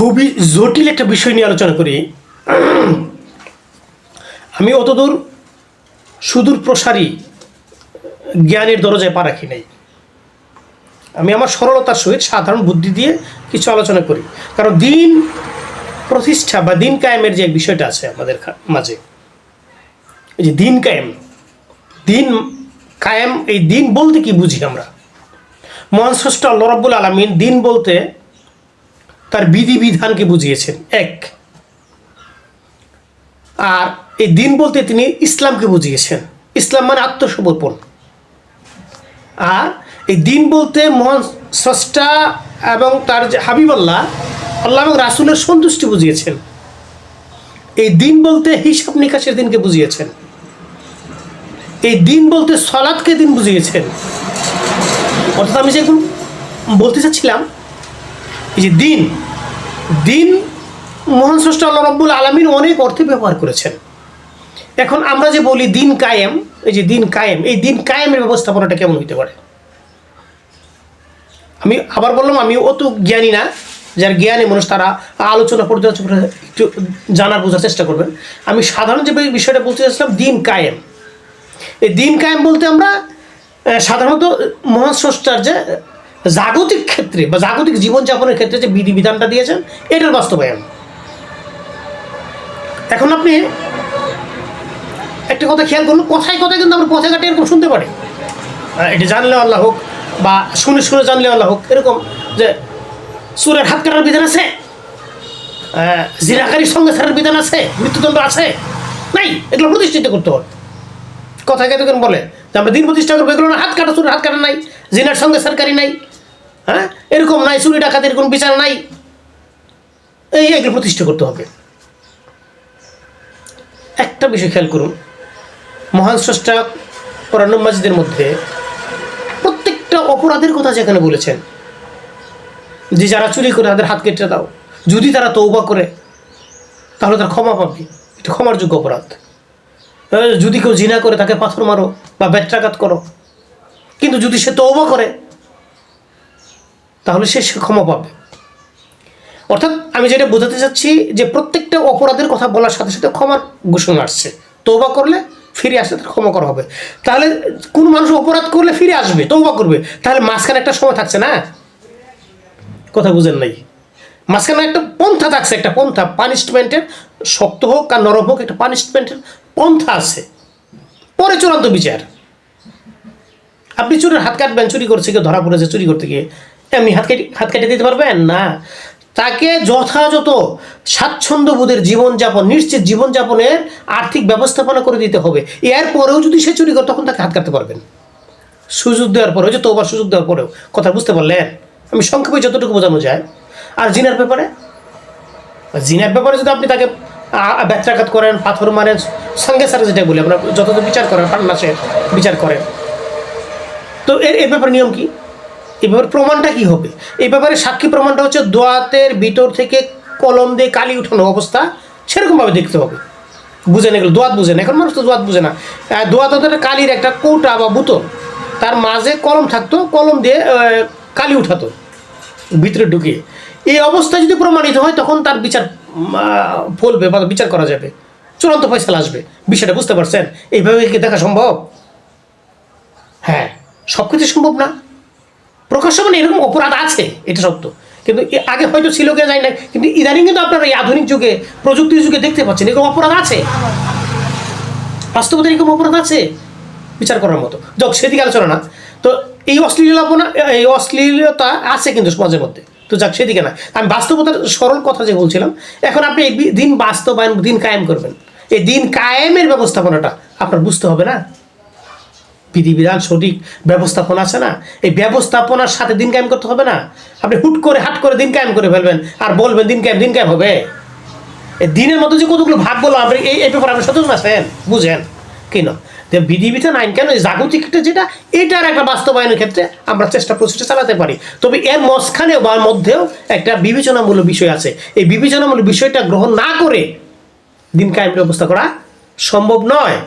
খুবই জটিল একটা বিষয় নিয়ে আলোচনা করি। আমি অতদূর সুদূর প্রসারী জ্ঞানের দরজায় পা রাখি নাই। আমি আমার সরলতার সহিত সাধারণ বুদ্ধি দিয়ে কিছু আলোচনা করি, কারণ দিন প্রতিষ্ঠা বা দিন কায়েমের যে বিষয়টা আছে আমাদের মাঝে, এই যে দিন কায়েম, এই দিন বলতে কি বুঝি আমরা? মহান স্রষ্টা আল্লাহ রাব্বুল আলামিন দিন বলতে তার বিধিবিধানকে বুঝিয়েছেন এক, আর এই দিন বলতে তিনি ইসলামকে বুঝিয়েছেন। ইসলাম মানে আত্মসমর্পণ। আর এই দিন বলতে মহান স্রষ্টা এবং তার যে হাবিব আল্লাহ এবং রাসূলের সন্তুষ্টি বুঝিয়েছেন। এই দিন বলতে হিসাব নিকাশের দিনকে বুঝিয়েছেন। এই দিন বলতে সালাতকে দিন বুঝিয়েছেন। অর্থাৎ আমি যেরকম বলতে চাচ্ছিলাম, এই যে দিন মহান স্রষ্টা আল্লাহ রাব্বুল আলামিন অনেক অর্থে ব্যবহার করেছেন। এখন আমরা যে বলি দিন কায়েম, এই যে দিন কায়েম, এই দিন কায়েমের ব্যবস্থাপনাটা কেমন হইতে পারে? আমি আবার বললাম, আমি অত জ্ঞানী না। যার জ্ঞানী মানুষ তারা আলোচনা পর্যালোচনা একটু জানার বোঝার চেষ্টা করবেন। আমি সাধারণ যে বিষয়টা বলতে চাচ্ছিলাম, দিন কায়েম। এই দিন কায়েম বলতে আমরা সাধারণত মহান স্রষ্টার যে জাগতিক ক্ষেত্রে বা জাগতিক জীবনযাপনের ক্ষেত্রে যে বিধিবিধানটা দিয়েছেন, এটার বাস্তবায়ন। এখন আপনি একটা কথা খেয়াল করুন, কথায় কথায় কিন্তু আমরা পথে ঘাটে এরকম শুনতে পারি, এটা জানলে আল্লাহ হোক বা শুনে জানলে আল্লাহ হোক, এরকম যে চোরের হাত কাটার বিধান আছে, জিনাকারীর সঙ্গে ছাড়ার বিধান আছে, মৃত্যুদণ্ড আছে, নাই, এগুলো প্রতিষ্ঠিত করতে হবে। কথায় কেন বলে যে আমরা দিন প্রতিষ্ঠা করবো, এগুলো না, হাত কাটা, চোরের হাত কাটা নাই, জিনার সঙ্গে সরকারি নাই, হ্যাঁ এরকম নাই, চুরি ডাকাতের কোনো বিচার নাই, এগুলো প্রতিষ্ঠা করতে হবে। একটা বিষয় খেয়াল করুন, মহান স্রষ্টা কোরআন মাজিদের মধ্যে প্রত্যেকটা অপরাধের কথা যেখানে বলেছেন, যে যারা চুরি করে তাদের হাত কেটে দাও, যদি তারা তওবা করে তাহলে তার ক্ষমা পাবে, এটা ক্ষমার যোগ্য অপরাধ। যদি কেউ জিনা করে তাকে পাথর মারো বা ব্যত্রাঘাত করো, কিন্তু যদি সে তওবা করে তাহলে সে ক্ষমা পাবে। অর্থাৎ আমি যেটা বোঝাতে চাচ্ছি, যে প্রত্যেকটা অপরাধের কথা বলার সাথে সাথে ক্ষমার ঘোষণা আসছে। তওবা করলে ফিরে আসলে তার ক্ষমা করা হবে। তাহলে কোন মানুষ অপরাধ করলে ফিরে আসবে, তওবা করবে, তাহলে মাঝখানে একটা সময় থাকছে না? কথা বুঝেন নাই? মাঝখানে একটা পন্থা থাকছে, একটা পন্থা, পানিশমেন্টের, শক্ত হোক আর নরম হোক, একটা পানিশমেন্টের পন্থা আছে, পরে চূড়ান্ত বিচার। আপনি চোরের হাত কাটবেন, চুরি করছে, কেউ ধরা পড়েছে চুরি করতে গিয়ে, এমনি হাত কেটে দিতে পারবেন না। তাকে যথাযথ স্বাচ্ছন্দ্যবোধের জীবনযাপন, নিশ্চিত জীবনযাপনের আর্থিক ব্যবস্থাপনা করে দিতে হবে। এরপরেও যদি সে চুরি করে, তখন তাকে হাত কাটতে পারবেন, সুযোগ দেওয়ার পরেও, যে তওবার সুযোগ দেওয়ার পরেও। কথা বুঝতে পারলেন? আমি সংক্ষেপে যতটুকু বোঝানো যায়। আর জিনার ব্যাপারে যদি আপনি তাকে ব্যত্রাঘাত করেন, পাথর মারেন, সঙ্গে সারে যেটা বলি আমরা, যতটা বিচার করেন, পান্নাসের বিচার করেন, তো এর ব্যাপারে নিয়ম কি? এই ব্যাপারে প্রমাণটা কী হবে? এই ব্যাপারে সাক্ষী প্রমাণটা হচ্ছে দোয়াতের ভিতর থেকে কলম দিয়ে কালি উঠানো অবস্থা, সেরকমভাবে দেখতে হবে। বুঝেন এগুলো? দোয়াত বুঝেন? এখন মানুষ তো দোয়াত বুঝে না। দোয়াত হতে কালির একটা কৌটা বা বোতল, তার মাঝে কলম থাকতো, কলম দিয়ে কালি উঠাতো ভিতরে ঢুকিয়ে। এই অবস্থা যদি প্রমাণিত হয়, তখন তার বিচার ফলবে বা বিচার করা যাবে, চূড়ান্ত ফয়সালা আসবে। বিষয়টা বুঝতে পারছেন? এইভাবে কি দেখা সম্ভব? হ্যাঁ, সব কিছু সম্ভব না। প্রকাশ্য মানে এরকম অপরাধ আছে, এটা সত্য, কিন্তু আগে হয়তো ছিল কে যায় না, কিন্তু ইদানিং কিন্তু আপনারা এই আধুনিক যুগে, প্রযুক্তির যুগে দেখতে পাচ্ছেন এরকম অপরাধ আছে, বাস্তবতা এরকম অপরাধ আছে বিচার করার মতো। যাক, সেদিকে আলোচনা না। তো এই অশ্লীলতা আছে কিন্তু সমাজের মধ্যে, তো যাক সেদিকে না। আমি বাস্তবতার সরল কথা যে বলছিলাম, এখন আপনি এই দিন বাস্তবায়ন, দিন কায়েম করবেন, এই দিন কায়েমের ব্যবস্থাপনাটা আপনার বুঝতে হবে না? বিধিবিধান, সঠিক ব্যবস্থাপনা আছে না? এই ব্যবস্থাপনার সাথে দিন কায়েম করতে হবে না? আপনি হাট করে দিন কায়েম করে ফেলবেন আর বলবেন দিন কায়েম হবে। এই দিনের মধ্যে যে কতগুলো ভাগ বললাম, আপনি এই ব্যাপারে আপনি সচেতন আছেন? বুঝেন কেন? বিধিবিধান, আইন কেন, জাগতিকটা যেটা, এটার একটা বাস্তবায়নের ক্ষেত্রে আমরা প্রচেষ্টা চালাতে পারি। তবে এর মাঝখানেও বা মধ্যেও একটা বিবেচনামূলক বিষয় আছে। এই বিবেচনামূলক বিষয়টা গ্রহণ না করে দিন কায়েমের ব্যবস্থা করা সম্ভব নয়।